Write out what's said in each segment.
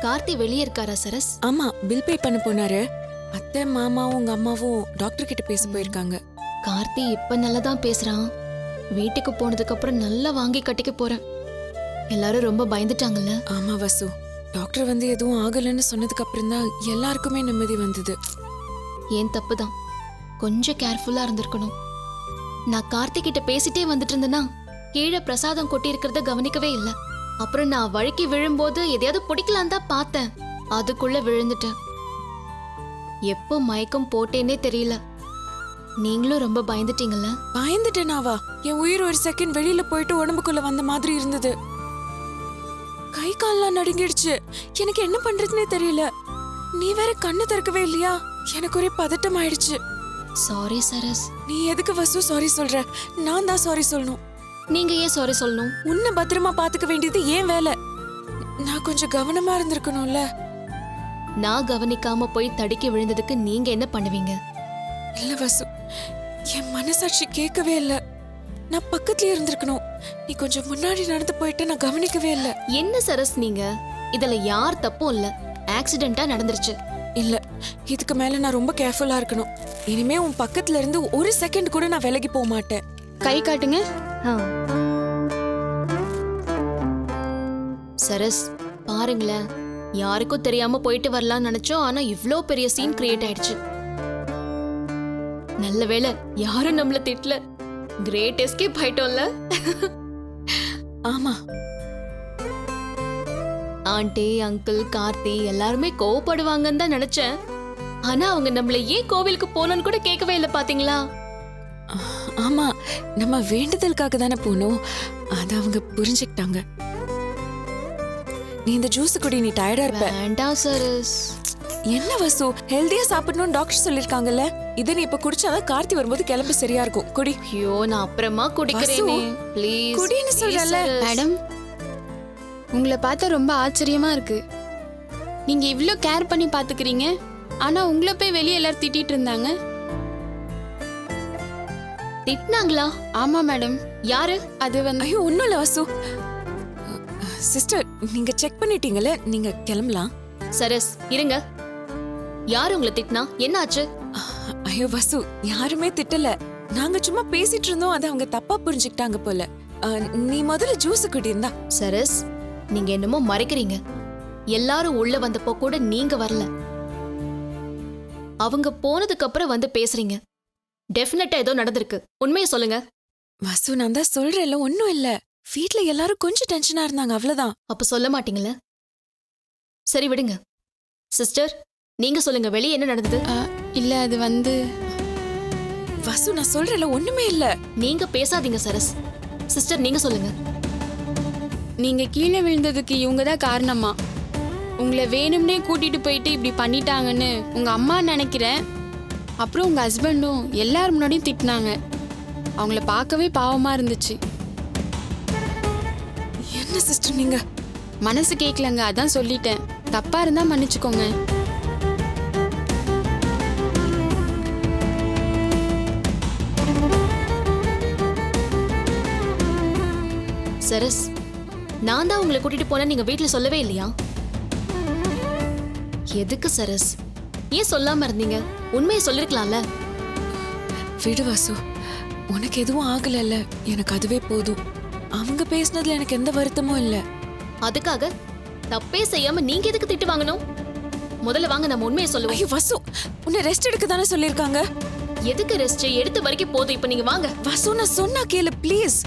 கார்த்தி வெளியே இருக்காரா சரஸ்? ஆமா, பில் பே பண்ண போனாரு. அத்தை மாமாவும் உங்க அம்மாவும் டாக்டர் கிட்ட பேச போயிருக்காங்க. கார்த்தி இப்ப நல்லாதான் பேசுறான். வீட்டுக்கு போனதுக்கு அப்புறம் நல்லா வாங்கி கட்டிக்க போறேன். எல்லாரும் ரொம்ப பயந்துட்டாங்கல்ல. ஆமா வசு, டாக்டர் வந்து எதுவும் ஆகலன்னு சொன்னதுக்கு அப்புறம் தான் எல்லாருக்குமே நிம்மதி வந்தது. ஏன் தப்புதான், கொஞ்சம் கேர்ஃபுல்லா இருந்திருக்கணும். நான் கார்த்தி கிட்ட பேசிட்டே வந்துட்டு இருந்தேன்னா கீழே பிரசாதம் கொட்டி இருக்கிறத கவனிக்கவே இல்லை. அப்புறம் நான் வழுக்கி விழும்போது எதையாவது பிடிக்கலாம் தான் பார்த்தேன், அதுக்குள்ள விழுந்துட்டேன். எப்போ மயக்கம் போட்டேன்னே தெரியல. நீங்களும் ரொம்ப பயந்துட்டீங்கல்ல? பயந்துட்டேனாவா? என் உயிர் ஒரு செகண்ட் வெளியில போயிட்டு உடம்புக்குள்ள வந்த மாதிரி இருந்தது. கை கால்லாம் நடுங்கிடுச்சு. எனக்கு என்ன பண்றதுன்னே தெரியல. நீ வேற கண்ணு திறக்கவே இல்லையா? எனக்கு ஒரே பதட்டம் ஆயிடுச்சு. சாரி சரஸ். நீ எதுக்கு வசு சாரி சொல்ற? நான் தான் சாரி சொல்லணும். நீங்க ஏன் சாரி சொல்லணும்? உன்னை பத்திரமா பாத்துக்க வேண்டியது ஏன் வேலை. நான் கொஞ்சம் கவனமா இருந்திருக்கணும்ல. நான் கவனிக்காம போய் தடுக்கி விழுந்ததுக்கு நீங்க என்ன பண்ணுவீங்க? இல்ல வசு, என் மனசாட்சி கேட்கவே இல்ல. நான் பக்கத்துல இருந்திருக்கணும். நீ கொஞ்சம் முன்னாடி நடந்து போயிட்டு நான் கவனிக்கவே இல்ல. என்ன சரஸ் நீங்க? இதுல யார் தப்பும் இல்ல, ஆக்சிடென்ட்டா நடந்துருச்சு. இல்ல, இதுக்கு மேல நான் ரொம்ப கேர்ஃபுல்லா இருக்கணும். இனிமே உன் பக்கத்துல இருந்து ஒரு செகண்ட் கூட நான் விலகி போக மாட்டேன். கை காட்டுங்க. சரஸ் பாருங்களேன், யாருக்கும் தெரியாம போயிட்டு வரலாம்னு நினைச்சோம், ஆனா இவ்ளோ பெரிய சீன் கிரியேட் ஆயிடுச்சு. நல்ல வேளை யாரும் நம்மள திட்டல. Great escape ஆயிட்டோம்ல. ஆமா, ஆண்டி அங்கிள் கார்த்தி எல்லாருமே கோவப்படுவாங்கன்னு தான் நினைச்சேன். ஆனா அவங்க நம்மள ஏன் கோவிலுக்கு போனோம்னு கூட கேட்கவே இல்லை பாத்தீங்களா? ஆமா, நம்ம வேண்டுதலுக்காக தானே போனோம். அத அவங்க புரிஞ்சுக்கிட்டாங்க. நீ இந்த ஜூஸ் குடி, நீ டயர்டா இருப்ப. வேண்டாம் சரஸ். என்ன வசு, ஹெல்தியா சாப்பிடணும்னு டாக்டர் சொல்லிருக்காங்கல்ல. இத நீ இப்ப குடிச்சாதான் கார்த்தி வரும்போது கிளம்பு சரியா இருக்கும். குடி. ஐயோ, நான் அப்புறமா குடிக்கிறேனே. ப்ளீஸ் குடின்னு சொல்றல. மேடம், உங்களை பார்த்தா ரொம்ப ஆச்சரியமா இருக்கு. நீங்க இவ்ளோ கேர் பண்ணி பாத்துக்கிறீங்க, ஆனா உங்களை போய் வெளியே எல்லாரும் திட்டிட்டு இருந்தாங்க. திட்டினாங்களா? ஆமா மேடம். யாரு? அது வந்து ஐயோ ஒண்ணும் இல்ல வசு. சிஸ்டர், நீங்க செக் பண்ணிட்டீங்கல்ல, நீங்க கிளம்பலாம். சரஸ் இருங்க, யாரு உங்களை திட்டினா? என்ன ஆச்சு? ஐயோ வசு, யாருமே திட்டல. நாங்க சும்மா பேசிட்டு இருந்தோம், அதை அவங்க தப்பா புரிஞ்சுக்கிட்டாங்க போல. நீ முதல்ல ஜூஸ் குடியிருந்தா. சரஸ், நீங்க என்னமோ மறைக்கிறீங்க. எல்லாரும் உள்ள வந்தப்போ கூட நீங்க வரல. அவங்க போனதுக்கு அப்புறம் வந்து பேசுறீங்க. டெஃபினட்டா ஏதோ நடந்திருக்கு. உண்மையை சொல்லுங்க. வசு, நான் தான் சொல்றேன்ல, ஒன்னும் இல்ல. வீட்ல எல்லாரும் கொஞ்சம் டென்ஷனா இருந்தாங்க, அவ்வளவுதான். அப்ப சொல்ல மாட்டீங்கல்ல? சரி விடுங்க. சிஸ்டர், நீங்க சொல்லுங்க, வெளியே என்ன நடந்தது? இல்ல, அது வந்து வசு, நான் சொல்றேன்ல, ஒண்ணுமே இல்ல. நீங்க பேசாதீங்க சரஸ். சிஸ்டர், நீங்க சொல்லுங்க. நீங்க கீழே விழுந்ததுக்கு இவங்க தான் காரணமா. உங்களை வேணும்னே கூட்டிட்டு போயிட்டு இப்படி பண்ணிட்டாங்கன்னு உங்க அம்மா நினைக்கிறேன். அப்புறம் உங்க ஹஸ்பண்டும் எல்லாரும் முன்னாடியும் திட்டினாங்க. அவங்கள பார்க்கவே பாவமா இருந்துச்சு. என்ன சிஸ்டர் நீங்க? மனசு கேட்கலங்க, அதான் சொல்லிட்டேன். தப்பா இருந்தா மன்னிச்சுக்கோங்க. சரஸ், நான் தான் உங்களை கூட்டிட்டு போனேன், நீங்க வீட்டுல சொல்லவே இல்லையா? எதுக்கு சரஸ்? ஏன் சொல்லாம இருந்தீங்க? உண்மையை சொல்லிருக்கலாம்ல. விடு வசு, உனக்கு எதுவும் ஆகலல்ல, எனக்கு அதுவே போதும். அவங்க பேசினதுல எனக்கு எந்த வருத்தமும் இல்ல. அதுக்காக தப்பே செய்யாம நீங்க எதுக்கு திட்டு வாங்கணும்? முதல்ல வாங்க, நம்ம உண்மையை சொல்லுவோம். ஐயோ வசு, உன்னை ரெஸ்ட் எடுக்க தானே சொல்லிருக்காங்க. எதுக்கு ரெஸ்ட்? எடுத்த வரைக்கும் போதும். இப்ப நீங்க வாங்க. வசு, நான் சொன்னா கேளு ப்ளீஸ்.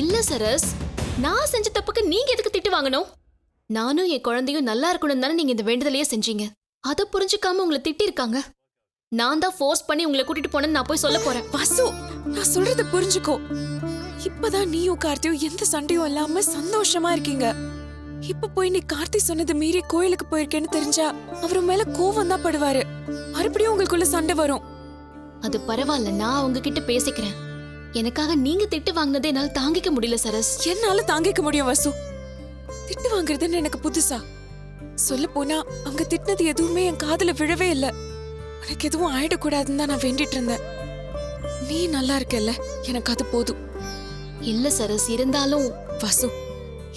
இல்ல சரஸ், நான் செஞ்ச தப்புக்கு நீங்க எதுக்கு திட்டு வாங்கணும்? நானும் என் குழந்தையும் நல்லா இருக்கணும் தானே நீங்க இந்த வேண்டுதலையே செஞ்சீங்க. அதை புரிஞ்சுக்காம உங்களை திட்டி இருக்காங்க. நான் தான் ஃபோர்ஸ் பண்ணி உங்களை கூட்டிட்டு போனேன்னு நான் போய் சொல்ல போறேன். வசு, நான் சொல்றத புரிஞ்சுக்கோ. இப்பதான் நீயும் கார்த்தியும் எந்த சண்டையும் இல்லாம சந்தோஷமா இருக்கீங்க. இப்ப போய் நீ கார்த்தி சொன்னது மீறி கோயிலுக்கு போயிருக்கேன்னு தெரிஞ்சா அவர் மேல கோவம் தான் படுவாரு. மறுபடியும் உங்களுக்குள்ள சண்டை வரும். அது பரவாயில்ல, நான் அவங்க கிட்ட பேசிக்கிறேன். எனக்காக நீங்க திட்டு வாங்கினதை என்னால தாங்கிக்க முடியல சரஸ். என்னால தாங்கிக்க முடியும் வசு. திட்டு வாங்குறதுன்னு எனக்கு புதுசா. சொல்ல போனா அவங்க திட்டினது எதுவுமே என் காதுல விழவே இல்ல. உனக்கு எதுவும் ஆயிடக்கூடாதுன்னு தான் நான் வேண்டிட்டு இருந்தேன். நீ நல்லா இருக்கல்ல, எனக்கு அது போதும். இல்ல சரஸ், இருந்தாலும் வசு,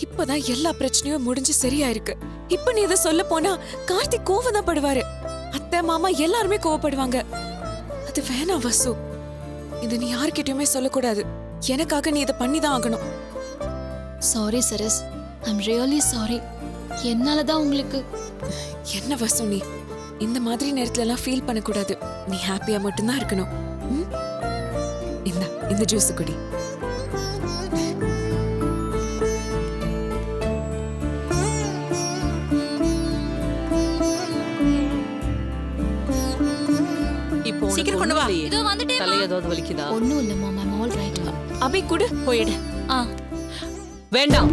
இப்பதான் எல்லா பிரச்சனையும் முடிஞ்சு சரியா இருக்கு. இப்ப நீ இதை சொல்ல போனா கார்த்திக் கோவம் தான் படுவாரு. அத்தை மாமா எல்லாருமே கோவப்படுவாங்க. அது வேணாம் வசு. இது நீ யார்கிட்டயுமே சொல்லக்கூடாது. எனக்காக நீ இதை பண்ணிதான் ஆகணும். Sorry Saras, I'm really sorry. என்னாலதான் உங்களுக்கு. என்ன வசு நீ இந்த மாதிரி நேரத்துல எல்லாம் ஃபீல் பண்ணக்கூடாது. நீ ஹாப்பியா மட்டும்தான் இருக்கணும். ம்? இந்த ஜூஸ் குடி. இப்போ சீக்கிரம் கொண்டு வா. இதோ வந்துட்டேன். தலை ஏதாவது வலிக்குதா? ஒன்னும் இல்ல மாமா, ஐம் ஆல் ரைட். அபி குடு. போயிடு. வேண்டாம்.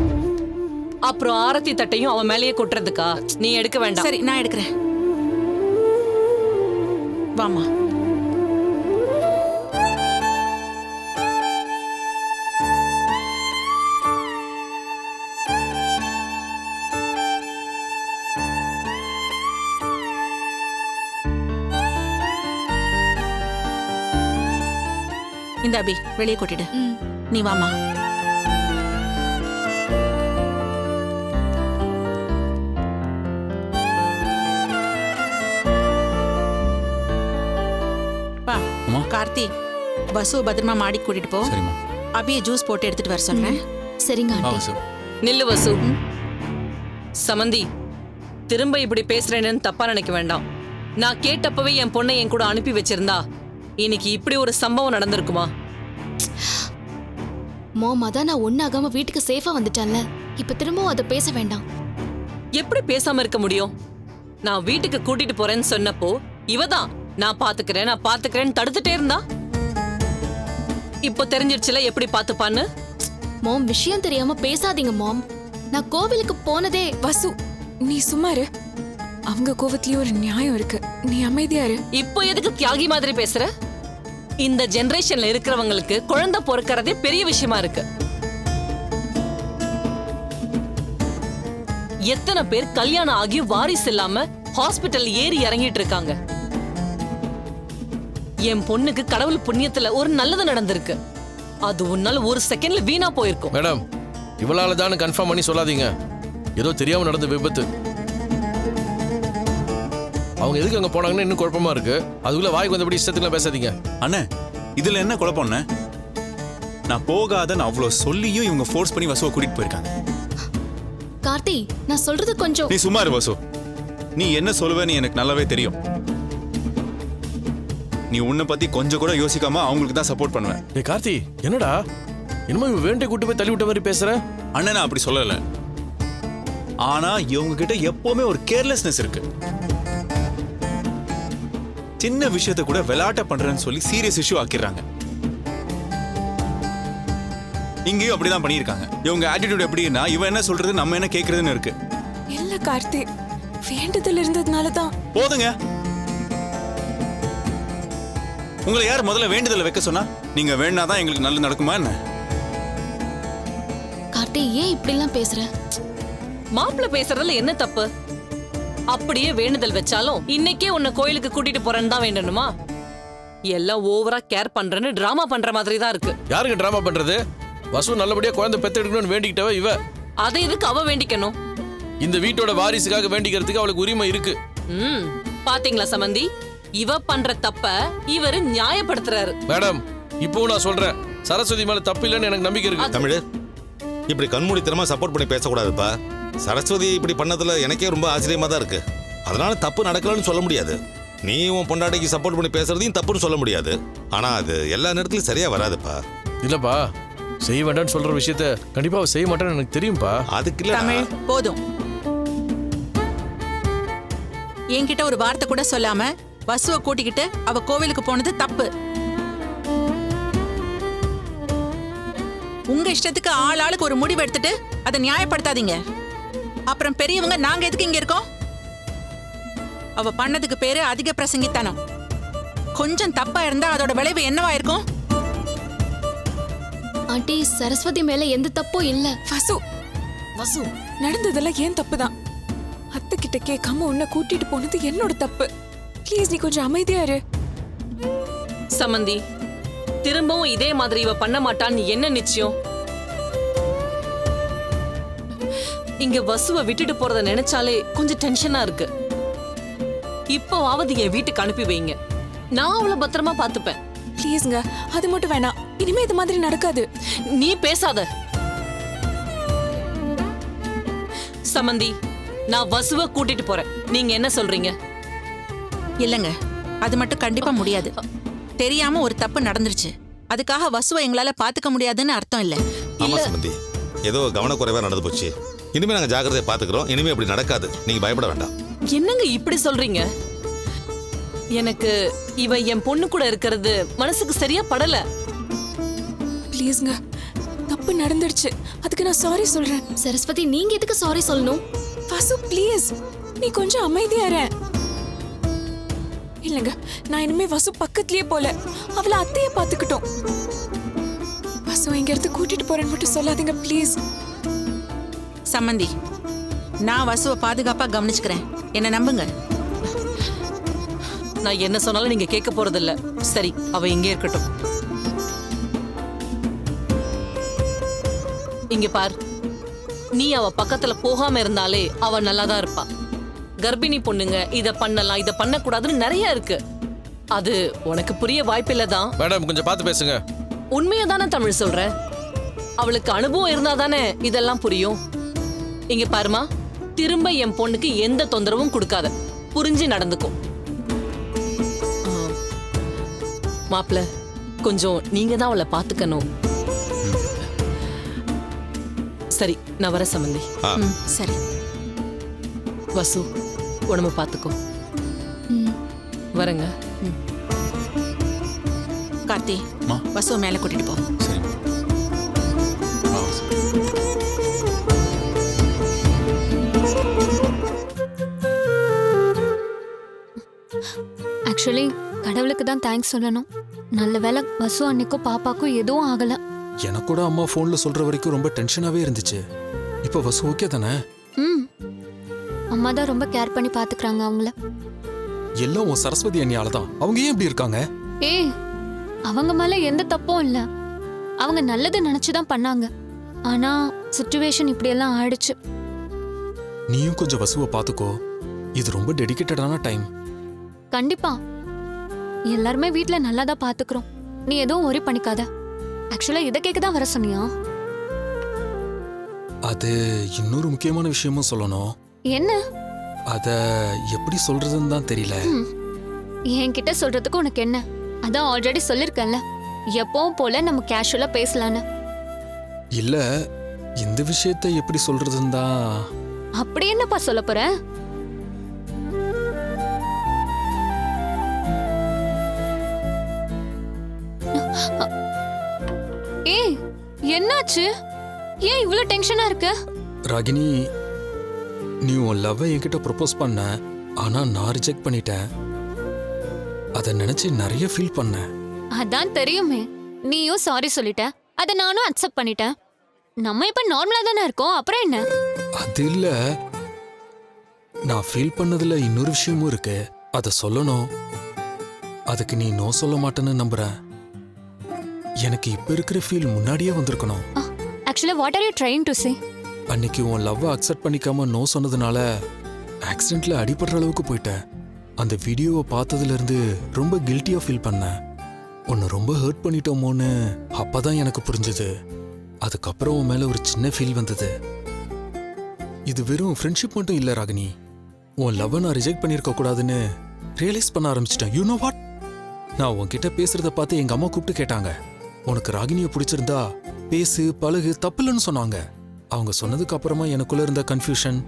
அப்புறம் ஆரத்தி தட்டையும் அவன் மேலேயே கொட்டுறதுக்கா? நீ எடுக்க வேண்டாம். சரி, நான் எடுக்கிறேன். வாமா. இந்த அபி வெளியே கொட்டிடு. நீ வாமா. பா கார்த்தி, வசு பத்திரமா மாடி கூட்டிட்டு போ. அபிய ஜூஸ் போட்டு எடுத்துட்டு வர சொல்றேன். சரிங்க ஆண்டி. நில்லு வசு. சமந்தி, திரும்ப இப்படி பேசுறேன்னு தப்பா நினைக்க வேண்டாம். நான் கேட்டப்பவே என் பொண்ணை என் கூட அனுப்பி வச்சிருந்தா இன்னைக்கு இப்படி ஒரு சம்பவம் நடந்திருக்குமா? மாமா தான் நான் ஒண்ணாகாம வீட்டுக்கு சேஃபா வந்துட்டேன்ல. இப்ப திரும்பவும் அதை பேச வேண்டாம். எப்படி பேசாம இருக்க முடியும்? நான் வீட்டுக்கு கூட்டிட்டு போறேன்னு சொன்னப்போ இவதான் நான் பாத்துக்கிறேன்னு தடுத்துட்டே இருந்தா. இப்போ தெரிஞ்சிருச்சுல எப்படி பாத்துப்பான்னு. மாம், விஷயம் தெரியாம பேசாதீங்க மாம். நான் கோவிலுக்கு போனதே. வசு நீ சும்மா இரு. அவங்க கோவத்திலயும் ஒரு நியாயம் இருக்கு. நீ அமைதியா இரு. இப்போ எதுக்கு தியாகி மாதிரி பேசுற? இந்த ஜெனரேஷன்ல இருக்கிறவங்களுக்கு குழந்தை பொறுக்கறதே பெரிய விஷயமா இருக்கு. எத்தனை பேர் கல்யாணம் ஆகி வாரிசு இல்லாம ஹாஸ்பிட்டல் ஏறி இறங்கிட்டு இருக்காங்க. என் பொண்ணுக்கு கடவுள் புண்ணியத்துல ஒரு நல்லது நடந்திருக்கு. அது உன்னால ஒரு செகண்ட்ல வீணா போயிருக்கும். மேடம், இவளால தான் கன்ஃபார்ம் பண்ணி சொல்லாதீங்க. ஏதோ தெரியாம நடந்த விபத்து. அவங்க எதுக்கு அங்க போனாங்கன்னு இன்னும் குழப்பமா இருக்கு. அதுக்குள்ள வாய்க்கு வந்தபடி இஷ்டத்துக்குலாம் பேசாதீங்க. அண்ணே, இதுல என்ன குழப்பம்ண்ணே? நான் போகாதன்னு அவ்வளோ சொல்லியும் இவங்க ஃபோர்ஸ் பண்ணி வசுவை கூட்டிட்டு போயிருக்காங்க. கார்த்தி, நான் சொல்றது கொஞ்சம். நீ சும்மா இரு வசு. நீ என்ன சொல்லுவேன்னு எனக்கு நல்லாவே தெரியும். நீ உன்னை பத்தி கொஞ்சம் கூட யோசிக்காம அவங்களுக்கு தான் சப்போர்ட் பண்ணுவேன். டேய் கார்த்தி, என்னடா என்னமோ இவன் வேண்டை கூட்டு போய் தள்ளி விட்ட மாதிரி பேசுற? அண்ணன் நான் அப்படி சொல்லல. ஆனா இவங்க கிட்ட எப்பவுமே ஒரு கேர்லெஸ்னஸ் இருக்கு. சின்ன விஷயத்தை கூட விளையாட்ட பண்றேன்னு சொல்லி சீரியஸ் இஷ்யூ ஆக்கிடுறாங்க. இங்கேயும் அப்படிதான் பண்ணியிருக்காங்க. இவங்க ஆட்டிடியூட் எப்படின்னா இவன் என்ன சொல்றது நம்ம என்ன கேட்கறதுன்னு இருக்கு. இல்ல கார்த்தி, வேண்டுதல் இருந்ததுனாலதான். போதுங்க. உங்களை யார் முதல்ல வேண்டுதலை வைக்க சொன்னா? நீங்க வேணாதான் எங்களுக்கு நல்லது நடக்குமா என்ன? கார்த்தி, ஏன் இப்படி எல்லாம் பேசுற? மாப்பிள்ள பேசுறதுல என்ன தப்பு? அப்படியே வேண்டுதல் வச்சாலும் இன்னைக்கே உன்னை கோயிலுக்கு கூட்டிட்டு போறேன்னு தான் வேண்டணுமா? எல்லாம் ஓவரா கேர் பண்றேன்னு டிராமா பண்ற மாதிரி தான் இருக்கு. யாருக்கு டிராமா பண்றது? வசு நல்லபடியா குழந்தை பெத்தெடுக்கணும்னு வேண்டிக்கிட்டவ இவ. அதை எதுக்கு அவ வேண்டிக்கணும்? இந்த வீட்டோட வாரிசுக்காக வேண்டிக்கிறதுக்கு அவளுக்கு உரிமை இருக்கு. பாத்தீங்களா சமந்தி, இவ பண்ற தப்ப இவரு நியாயப்படுத்துறாரு. மேடம், இப்போ நான் சொல்றேன், சரஸ்வதி மேல தப்பு இல்லைன்னு எனக்கு நம்பிக்கை இருக்கு. தமிழ், இப்படி கண்மூடித்தனமா சப்போர்ட் பண்ணி பேசக்கூடாதுப்பா. சரஸ்வதி இப்படி பண்ணதுல எனக்கே ரொம்ப ஆச்சரியமா தான் இருக்கு. அதனால தப்பு நடக்கலன்னு சொல்ல முடியாது. நீ உன் பொண்டாட்டிக்கு சப்போர்ட் பண்ணி பேசுறதையும் தப்புன்னு சொல்ல முடியாது. ஆனா அது எல்லா நேரத்திலும் சரியா வராதுப்பா. இல்லப்பா, செய்ய வேண்டாம்னு சொல்ற விஷயத்த கண்டிப்பா அவ செய்ய மாட்டேன்னு எனக்கு தெரியும்பா. அதுக்கு இல்ல தமிழ், போதும். என்கிட்ட ஒரு வார்த்தை கூட சொல்லாம வசுவை கூட்டிக்கிட்டு அவ கோவிலுக்கு போனது தப்பு. உங்க இஷ்டத்துக்கு ஆளுக்கு ஒரு முடிவு எடுத்துட்டு அதை நியாயப்படுத்தாதீங்க. அப்புறம் பெரியவங்க நாங்க எதுக்கு இங்க இருக்கோம்? அவ பண்ணதுக்கு பேரு அதிக பிரசங்கித்தனம். கொஞ்சம் தப்பா இருந்தா அதோட விளைவு என்னவா இருக்கும்? ஆண்டி, சரஸ்வதி மேல எந்த தப்பும் இல்ல. வசு வசு நடந்ததெல்லாம் ஏன் தப்புதான். அத்தை கிட்ட கேட்காம உன்னை கூட்டிட்டு போனது என்னோட தப்பு. ப்ளீஸ் நீ கொஞ்சம் அமைதியா இரு. சமந்தி, திரும்பவும் இதே மாதிரி இவ பண்ண மாட்டான்னு என்ன நிச்சயம்? இங்க வசுவை விட்டுட்டு போறத நினைச்சாலே கொஞ்சம் டென்ஷனா இருக்கு. இப்போவாவது என் வீட்டுக்கு அனுப்பி வைங்க, நான் அவளை பத்திரமா பாத்துப்பேன். ப்ளீஸ்ங்க, அது மட்டும் வேணாம். இனிமே இது மாதிரி நடக்காது. நீ பேசாத சமந்தி. நான் வசுவை கூட்டிட்டு போறேன், நீங்க என்ன சொல்றீங்க? இல்லங்க, அது மட்டும் கண்டிப்பா முடியாது. தெரியாம ஒரு தப்பு நடந்துருச்சு, அதுக்காக வசுவை எங்களால பாத்துக்க முடியாதுன்னு அர்த்தம் இல்ல. ஆமா சம்பந்தி, ஏதோ கவனக்குறைவா நடந்து போச்சு. இனிமே நாங்க ஜாக்கிரதையா பாத்துக்கிறோம். இனிமே அப்படி நடக்காது, நீங்க பயப்பட வேண்டாம். என்னங்க இப்படி சொல்றீங்க? எனக்கு இவ என் பொண்ணு கூட இருக்கிறது மனசுக்கு சரியா படல. ப்ளீஸ்ங்க, தப்பு நடந்துருச்சு, அதுக்கு நான் சாரி சொல்றேன். சரஸ்வதி, நீங்க எதுக்கு சாரி சொல்லணும்? வசு ப்ளீஸ், நீ கொஞ்சம் அமைதியா இரு. இல்லங்க, நான் இனிமே வசு பக்கத்துலயே போல, அவளை அத்தைய பாத்துக்கிட்டோம். வசு இங்க இருந்து கூட்டிட்டு போறேன்னு மட்டும் சொல்லாதீங்க ப்ளீஸ். சம்மந்தி, நான் வசுவை பாதுகாப்பா கவனிச்சுக்கிறேன், என்ன நம்புங்க. நான் என்ன சொன்னாலும் நீங்க கேட்க போறது இல்ல. சரி, அவ இங்கே இருக்கட்டும். இங்க பார், நீ அவ பக்கத்துல போகாம இருந்தாலே அவ நல்லாதான் இருப்பா. கர்ப்பிணி பொண்ணுங்க இத பண்ணலாம், இத பண்ணக்கூடாதுன்னு நிறைய இருக்கு. அது உனக்கு புரிய வாய்ப்பில்லதான். மேடம் கொஞ்சம் பார்த்து பேசுங்க. உண்மையதானே தமிழ் சொல்ற. அவளுக்கு அனுபவம் இருந்தா தானே இதெல்லாம் புரியும். இங்க பாருமா, திரும்ப என் பொண்ணுக்கு எந்த தொந்தரவும் கொடுக்காத, புரிஞ்சு நடந்துக்கும். மாப்ள, கொஞ்சம் நீங்க தான் அவளை பாத்துக்கணும். சரி, நான் வர சம்பந்தி. சரி வசு, உடம்பு பாத்துக்கோ. வரங்க. கார்த்தி, வசுவை மேல கூட்டிட்டு போ. சரி. ஆக்சுவலி கடவுளுக்கு தான் தேங்க்ஸ் சொல்லணும். நல்ல வேளை வசு அன்னைக்கும் பாப்பாக்கும் எதுவும் ஆகல. எனக்கு கூட அம்மா போன்ல சொல்ற வரைக்கும் ரொம்ப டென்ஷனாவே இருந்துச்சு. இப்போ வசு ஓகே தானே? அம்மா தான் ரொம்ப கேர் பண்ணி பாத்துக்கறாங்க அவங்கள. எல்லாம் உன் சரஸ்வதி அண்ணியால தான். அவங்க ஏன் இப்படி இருக்காங்க? ஏய், அவங்க மேல எந்த தப்பும் இல்ல. அவங்க நல்லது நினைச்சுதான் பண்ணாங்க. ஆனா சிச்சுவேஷன் இப்படி எல்லாம் ஆயிடுச்சு. நீயும் கொஞ்சம் வசுவை பாத்துக்கோ. இது ரொம்ப டெடிகேட்டடான டைம். கண்டிப்பா எல்லாருமே வீட்ல நல்லா தான் பாத்துக்கிறோம். நீ எதுவும் worry பண்ணிக்காத. ஆக்சுவலா இதை கேட்க தான் வர சொன்னியா? அது இன்னொரு முக்கியமான விஷயமும் சொல்லணும். என்ன? அத எப்படி சொல்றதுன்னு தான் தெரியல. என்கிட்ட சொல்றதுக்கு உனக்கு என்ன? அதான் ஆல்ரெடி சொல்லிருக்கேன்ல, எப்பவும் போல நம்ம கேஷுவலா பேசலான்னு. இல்ல, இந்த விஷயத்தை எப்படி சொல்றதுன்னு தான். அப்படி என்னப்பா சொல்ல போற? ஏய், என்னாச்சு? ஏன் இவ்ளோ டென்ஷனா இருக்க? ராகினி, நீ உன் லவ்வை என்கிட்ட ப்ரொபோஸ் பண்ண, ஆனா நான் ரிஜெக்ட் பண்ணிட்டேன். அத நினைச்சு நிறைய ஃபீல் பண்ணேன். அதான் தெரியுமே, நீயும் சாரி சொல்லிட்ட, அத நானும் அக்செப்ட் பண்ணிட்டேன். நம்ம இப்ப நார்மலா தானே இருக்கோம், அப்புறம் என்ன? அது இல்ல, நான் ஃபீல் பண்ணதுல இன்னொரு விஷயமும் இருக்கு. அத சொல்லணும். அதுக்கு நீ நோ சொல்ல மாட்டேன்னு நம்புறேன். எனக்கு இப்ப இருக்கிற ஃபீல் முன்னாடியே வந்திருக்கணும். ஆக்சுவலா what are you trying to say? அன்னைக்கு உன் லவ்வை அக்செப்ட் பண்ணிக்காம நோ சொன்னதுனால ஆக்சிடென்ட்ல அடிபடுற அளவுக்கு போயிட்டேன். அந்த வீடியோவை பார்த்ததுல இருந்து ரொம்ப கில்ட்டியா ஃபீல் பண்ணேன். உன்னை ரொம்ப ஹர்ட் பண்ணிட்டோமோன்னு அப்பதான் எனக்கு புரிஞ்சது. அதுக்கப்புறம் உன் மேல ஒரு சின்ன ஃபீல் வந்தது. இது வெறும் ஃப்ரெண்ட்ஷிப் மட்டும் இல்ல ராகினி. உன் லவ்வை நான் ரிஜெக்ட் பண்ணியிருக்க கூடாதுன்னு ரியலைஸ் பண்ண ஆரம்பிச்சிட்டேன். You know what? நான் உன்கிட்ட பேசுறத பார்த்து எங்க அம்மா கூப்பிட்டு கேட்டாங்க, உனக்கு ராகினியை பிடிச்சிருந்தா பேசு பழகு, தப்பில்லைன்னு சொன்னாங்க. அவங்க சொன்னதுக்கு அப்புறமா எனக்குள்ள இருந்த கன்ஃபியூஷன்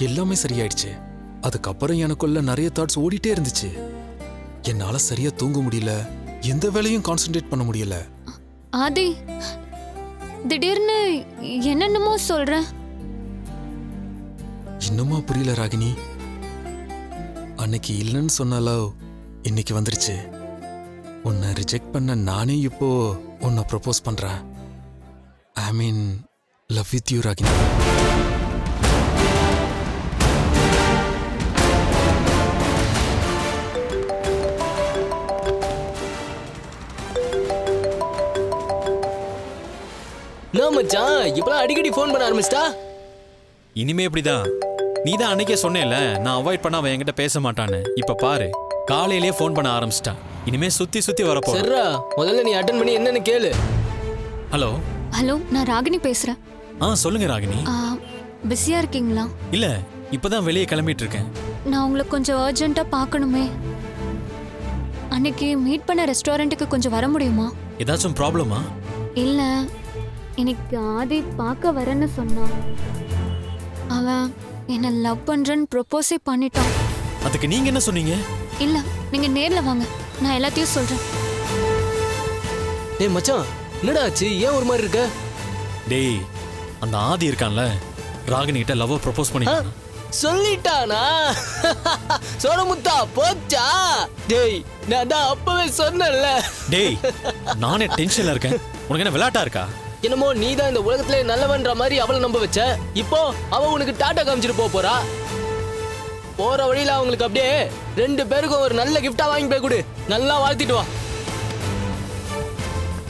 எல்லாமே சரியாயிடுச்சு. அதுக்கப்புறம் எனக்குள்ள நிறைய தாட்ஸ் ஓடிட்டே இருந்துச்சு. என்னால சரியா தூங்க முடியல, எந்த வேலையும் கான்சென்ட்ரேட் பண்ண முடியல. ஆதி, திடீர்னு என்னென்னமோ சொல்ற. இன்னுமா புரியல ராகினி? அன்னைக்கு இல்லைன்னு சொன்னாலோ இன்னைக்கு வந்துருச்சு. உன்னை ரிஜெக்ட் பண்ண நானே இப்போ உன்னை ப்ரொபோஸ் பண்றேன். I mean love with you Ragini. என்ன மச்சான் இப்பலாம் அடிக்கடி ஃபோன் பண்ண ஆரம்பிச்சிட்டா? இனிமே இப்படிதான். நீ தான் அன்னைக்கே சொன்னேன்ல, நான் அவாய்ட் பண்ண அவன் என்கிட்ட பேச மாட்டான்னு. இப்ப பாரு, காலையிலேயே ஃபோன் பண்ண ஆரம்பிச்சிட்டான். இனிமே சுத்தி சுத்தி வரப்போ. சரிடா, முதல்ல நீ அட்டன் பண்ணி என்னன்னு கேளு. ஹலோ ஹலோ, நான் ராகினி பேசுறேன். சொல்லுங்க ராகினி. பிஸியா இருக்கீங்களா? இல்ல, இப்பதான் வெளியே கிளம்பிட்டு இருக்கேன். நான் உங்களை கொஞ்சம் அர்ஜென்ட்டா பார்க்கணுமே. அன்னைக்கு மீட் பண்ண ரெஸ்டாரண்ட்டுக்கு கொஞ்சம் வர முடியுமா? ஏதாச்சும் ப்ராப்ளமா? இல்ல, இன்னைக்கு ஆதி பார்க்க வரேன்னு சொன்னான். அவன் என்ன லவ் பண்றேன்னு ப்ரொபோஸே பண்ணிட்டான். அதுக்கு நீங்க என்ன சொன்னீங்க? இல்ல, நீங்க நேர்ல வாங்க, நான் எல்லாத்தையும் சொல்றேன். டேய் மச்சான், என்னடா ஆச்சு? ஏன் ஒரு மாதிரி இருக்க? டேய், அந்த ஆதி இருக்கான்ல, ராகினி கிட்ட லவ் ப்ரொபோஸ் பண்ணிட்டான். சொல்லிட்டானா? சோனமுத்தா போச்சா? டேய், நான் தான் அப்பவே சொன்னேன்ல. டேய், நானே டென்ஷன்ல இருக்கேன். உனக்கு என்ன விளையாட்டா இருக்கா? என்னமோ நீ தான் இந்த உலகத்திலே நல்லவன்ற மாதிரி அவளை நம்ப வச்ச. இப்போ அவ உனக்கு டாட்டா காமிச்சிட்டு போறா. போற வழியில அவங்களுக்கு அப்படியே 2 பேருக்கும் ஒரு நல்ல கிஃப்டா வாங்கி போய் கொடு. நல்லா வாழ்த்திட்டு வா.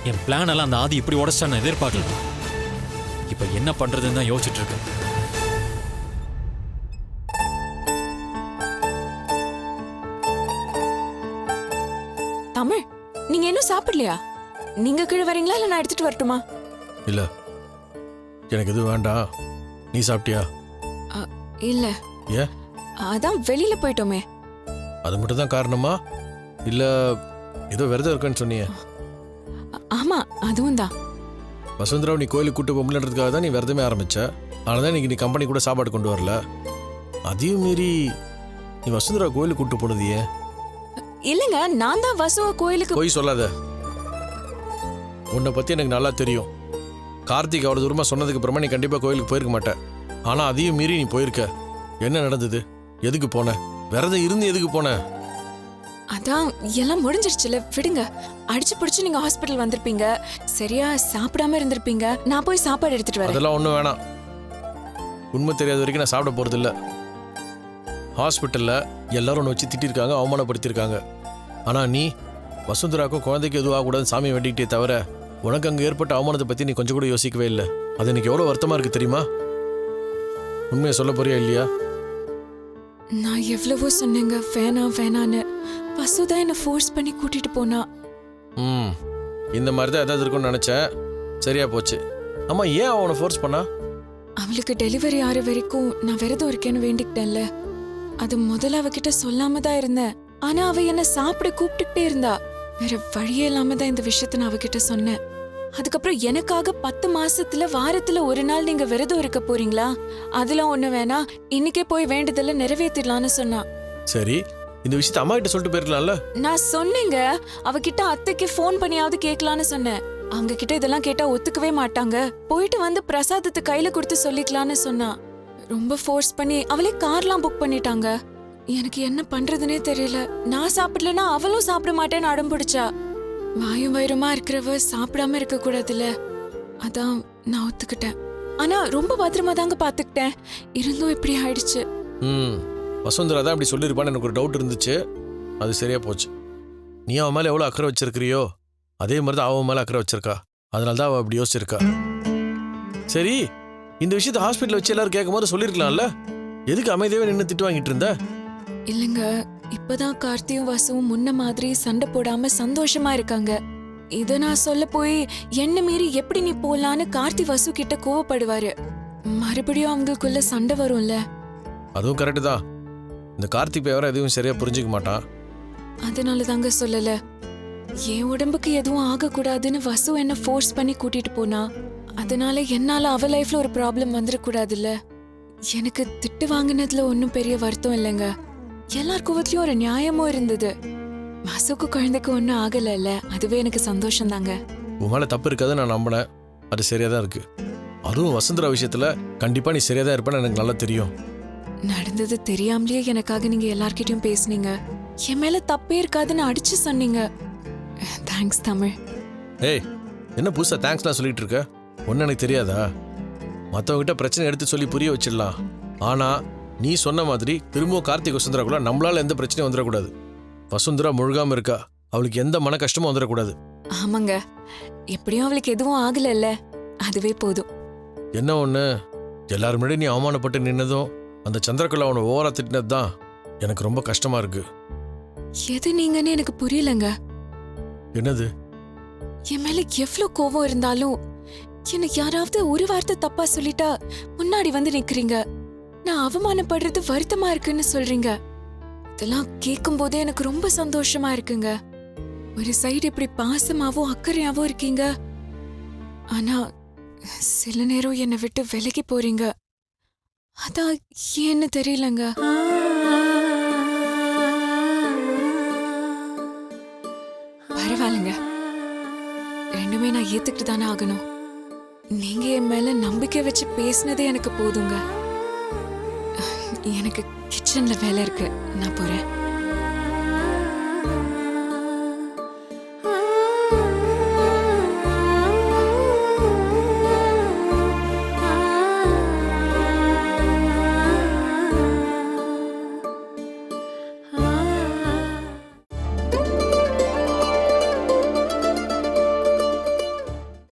என் பிளான் எல்லாம் அந்த ஆதி இப்படி உடச்சா நான் எதிர்பார்க்கல. இப்ப என்ன பண்றதுன்னு தான் யோசிச்சுட்டு இருக்கேன். தமிழ், நீங்க இன்னும் சாப்பிடலையா? நீங்க கீழே வரீங்களா இல்ல நான் எடுத்துட்டு வரட்டுமா? இல்ல, எனக்கு எதுவும் வேண்டாம். நீ சாப்பிட்டியா? இல்ல. ஏன்? அதான் வெளியில போயிட்டோமே. அது மட்டும் தான் காரணமா? இல்ல ஏதோ விரதம் இருக்குன்னு சொன்னியே? ஆமா, அதுவும் தான். வசுந்தராவை நீ கோயிலுக்கு கூட்டு போகலன்றதுக்காக தான் நீ விரதமே ஆரம்பிச்ச. ஆனால் இன்னைக்கு நீ கம்பெனி கூட சாப்பாடு கொண்டு வரல. அதையும் மீறி நீ வசுந்தரா கோயிலுக்கு கூட்டு போனது ஏன்? இல்லங்க, நான் தான் வசுவ கோயிலுக்கு. போய் சொல்லாத. உன்னை பத்தி எனக்கு நல்லா தெரியும். கார்த்திக் அவ்வளவு தூரமா சொன்னதுக்கு அப்புறமா நீ கண்டிப்பா கோயிலுக்கு போயிருக்க மாட்டேன். ஆனா அதையும் மீறி நீ போயிருக்க. என்ன நடந்தது? எதுக்கு போன? விரதம் இருந்து எதுக்கு போன? அதான் எல்லாம் முடிஞ்சிருச்சுல, விடுங்க. அடிச்சு பிடிச்சு நீங்க ஹாஸ்பிட்டல் வந்திருப்பீங்க, சரியா சாப்பிடாம இருந்திருப்பீங்க. நான் போய் சாப்பாடு எடுத்துட்டு வரேன். அதெல்லாம் ஒண்ணும் வேணாம். உண்மை தெரியாத வரைக்கும் நான் சாப்பிட போறது இல்ல. ஹாஸ்பிட்டல்ல எல்லாரும் ஒன்று வச்சு திட்டிருக்காங்க, அவமானப்படுத்திருக்காங்க. ஆனா நீ வசுந்தராக்கும் குழந்தைக்கு எதுவும் ஆகக்கூடாதுன்னு சாமி வேண்டிக்கிட்டே தவிர உனக்கு அங்கே ஏற்பட்ட அவமானத்தை பத்தி நீ கொஞ்சம் கூட யோசிக்கவே இல்லை. அது எனக்கு எவ்வளவு வருத்தமா இருக்கு தெரியுமா? உண்மையை சொல்ல போறியா இல்லையா? நான் எவ்வளவோ சொன்னேங்க வேணாம் வேணான்னு. வசுதான் என்ன ஃபோர்ஸ் பண்ணி கூட்டிட்டு போனா. இந்த மாதிரி தான் ஏதாவது இருக்கும்னு நினைச்சேன். சரியா போச்சு. அம்மா, ஏன் அவனை ஃபோர்ஸ் பண்ணா? அவளுக்கு டெலிவரி ஆற வரைக்கும் நான் விரதம் இருக்கேன்னு வேண்டிக்கிட்டேன்ல. அது முதல்ல அவகிட்ட சொல்லாம தான் இருந்தேன். ஆனா அவ என்ன சாப்பிட கூப்பிட்டுட்டே இருந்தா. வேற வழியே இல்லாம தான் இந்த விஷயத்த நான் அவகிட்ட சொன்னேன். அதுக்கப்புறம் எனக்காக 10 மாசத்துல வாரத்துல ஒரு நாள் நீங்க விரதம் இருக்க போறீங்களா? அதெல்லாம் ஒண்ணு வேணா, இன்னைக்கே போய் வேண்டுதல நிறைவேற்றிடலான்னு சொன்னா. சரி, இந்த விஷயத்த அம்மா கிட்ட சொல்லிட்டு போயிருக்கலாம்ல. நான் சொன்னேங்க, அவகிட்ட அத்தைக்கு ஃபோன் பண்ணியாவது கேட்கலான்னு சொன்னேன். அவங்க கிட்ட இதெல்லாம் கேட்டா ஒத்துக்கவே மாட்டாங்க. போயிட்டு வந்து பிரசாதத்தை கையில கொடுத்து சொல்லிக்கலான்னு சொன்னா. ரொம்ப ஃபோர்ஸ் பண்ணி அவளே கார்லாம் புக் பண்ணிட்டாங்க. எனக்கு என்ன பண்றதுனே தெரியல. நான் சாப்பிடலன்னா அவளும் சாப்பிட மாட்டேன்னு அடம் பிடிச்சா. வாயும் வயிறுமா இருக்கிறவ சாப்பிடாம இருக்க கூடாதுல்ல. அதான் நான் ஒத்துக்கிட்டேன். ஆனா ரொம்ப பத்திரமா தாங்க பாத்துக்கிட்டேன். இருந்தும் இப்படி ஆயிடுச்சு. வசுந்தரா தான் அப்படி சொல்லியிருப்பான்னு எனக்கு ஒரு டவுட் இருந்துச்சு. அது சரியா போச்சு. நீ அவன் மேல எவ்வளவு அக்கறை வச்சிருக்கிறியோ அதே மாதிரி தான் அவன் மேல அக்கறை வச்சிருக்கா. அதனால தான் அவ அப்படி யோசிச்சிருக்கா. சரி, இந்த விஷயத்த ஹாஸ்பிட்டல் வச்சு எல்லாரும் கேட்கும் போது சொல்லிருக்கலாம்ல. எதுக்கு அமைதியாவே நின்று திட்டு வாங்கிட்டு இருந்த? இல்லங்க, இப்பதான் கார்த்தியும் வசுவும் முன்ன மாதிரி சண்டை போடாம சந்தோஷமா இருக்காங்க. இத நான் சொல்ல போய் என்ன மீறி எப்படி நீ போலான்னு கார்த்தி வசு கிட்ட கோவப்படுவாரு. மறுபடியும் அவங்களுக்குள்ள சண்டை வரும்ல. அதுவும் கரெக்டு தான். இந்த கார்த்திக் பேவரை எதுவும் சரியா புரிஞ்சுக்க மாட்டான். அதனால தாங்க சொல்லல. என் உடம்புக்கு எதுவும் ஆகக்கூடாதுன்னு வசு என்ன ஃபோர்ஸ் பண்ணி கூட்டிட்டு போனா. அதனால என்னால அவ லைஃப்ல ஒரு ப்ராப்ளம் வந்துடக்கூடாதுல்ல. எனக்கு திட்டு வாங்கினதுல ஒன்னும் பெரிய வருத்தம் இல்லைங்க. எல்லார் கோவத்திலயும் ஒரு நியாயமும் இருந்தது. வசுக்கு குழந்தைக்கு ஒன்னும் ஆகல. அதுவே எனக்கு சந்தோஷம் தாங்க. உன் மேல தப்பு இருக்காது நான் நம்பினேன். அது சரியா தான் இருக்கு. அதுவும் வசுந்தரா விஷயத்துல கண்டிப்பா நீ சரியா தான் இருப்பேன்னு எனக்கு நல்லா தெரியும். நடந்தது தெரியாமலேயே எனக்காக நீங்க எல்லார்கிட்டயும் பேசுனீங்க. என் மேல தப்பே இருக்காதுன்னு அடிச்சு சொன்னீங்க. தேங்க்ஸ் தமிழ். ஏய், என்ன புதுசா தேங்க்ஸ்லாம் சொல்லிட்டு இருக்க? ஒன்னு எனக்கு தெரியாதா? மற்றவங்கிட்ட பிரச்சனை எடுத்து சொல்லி புரிய வச்சிடலாம். ஆனா நீ சொன்ன மாதிரி திரும்பவும் கார்த்திக் வசுந்தராக்குள்ள நம்மளால எந்த பிரச்சனையும் வந்துடக்கூடாது. வசுந்தரா முழுகாம இருக்கா, அவளுக்கு எந்த மன கஷ்டமும் வந்துடக்கூடாது. ஆமாங்க, எப்படியும் அவளுக்கு எதுவும் ஆகல, அதுவே போதும். என்ன ஒண்ணு, எல்லாரும் முன்னாடி நீ அவமானப்பட்டு நின்னதும் அந்த சந்திரகலா அவனை ஓவரா திட்டினது தான் எனக்கு ரொம்ப கஷ்டமா இருக்கு. எது நீங்கன்னு எனக்கு புரியலங்க. என்னது? என் மேல எவ்வளவு கோவம் இருந்தாலும் என்ன யாராவது ஒரு வார்த்தை தப்பா சொல்லிட்டா முன்னாடி வந்து நிக்கிறீங்க. நான் அவமானப்படுறது வருத்தமா இருக்குன்னு சொல்றீங்க. இதெல்லாம் கேட்கும் போதே எனக்கு ரொம்ப சந்தோஷமா இருக்குங்க. ஒரு சைடு இப்படி பாசமாவும் அக்கறையாவும் இருக்கீங்க, ஆனா சில நேரம் என்னை விட்டு விலகி போறீங்க. அதான் ஏன்னு தெரியலங்க. பரவாயில்லைங்க, ரெண்டுமே நான் ஏத்துக்கிட்டு தானே ஆகணும். நீங்க என் மேல நம்பிக்கை வச்சு பேசினதே எனக்கு போதுங்க. எனக்கு கிச்சன்ல வேலை இருக்கு, நான் போறேன்.